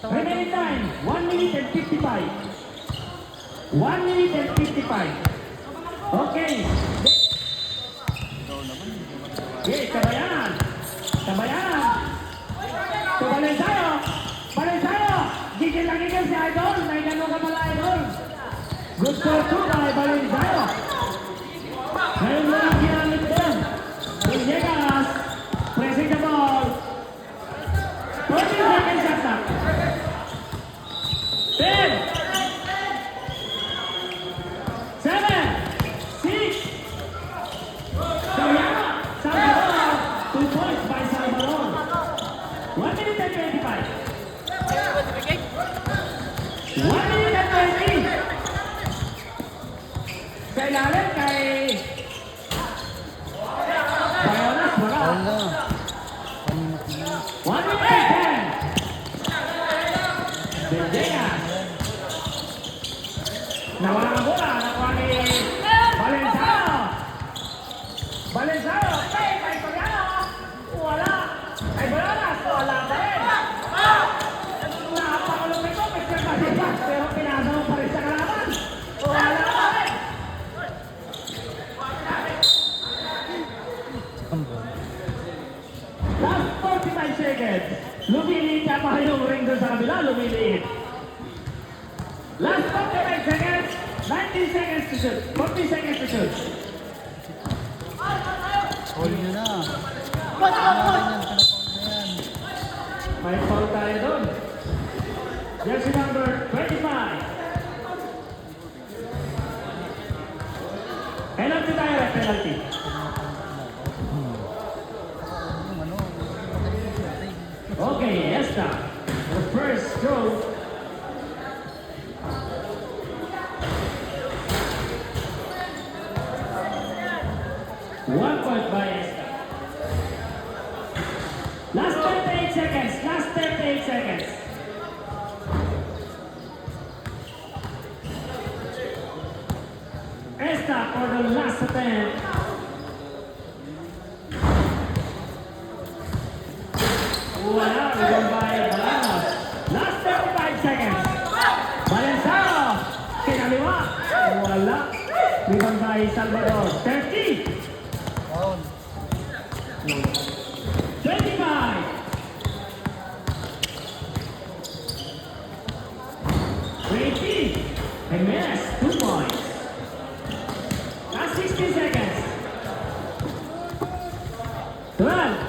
Remaining time, 1 minute and 55. 1 minute and 55. Okay. Okay, tabayan. Tabayan. So, Valenzayo. Valenzayo. Gigil na gigil si Idol. May gano'n ka pala, Idol. Good for two by Valenzayo. Ngayon mo lang ginamit ko. Villegas. Pressing the ball. 14 seconds shot clock. 10. 7. 6. Soriano. Salvador. 2 points by Salvador. 1 minute and 25. 1 minute and 20. Kay Lalen, kay Bayonas, wala. 1 minute and 10. Villegas. Nawala ang bola. Nakuha ni Valenzayo. Valenzayo. Kay Soriano. Wala. Kay Bayonas. Wala pa rin. Napakalupit ko. Mr. Villegas. Pero pinasa mo pa rin sa kalaban. Wala pa rin. Last 45 seconds. Lumiliit ka pa yung ring doon sa kabila. Lumiliit. Last 45 seconds. 90 seconds to shoot. 40 seconds to shoot. Huli nyo na. May foul tayo doon. Jersey number 25. Penalty tayo. Penalty. Okay, Esta. The first throw. One point by Esta. Last 38 seconds. Last 38 seconds. Esta for the last attempt. Wala, rebound by Balanos. Last 35 seconds. Valenzayo. Kinaliwa. Wala. Rebound by Salvador. 30. 25. 20. Jimenez, 2 points. Last 60 seconds. 12.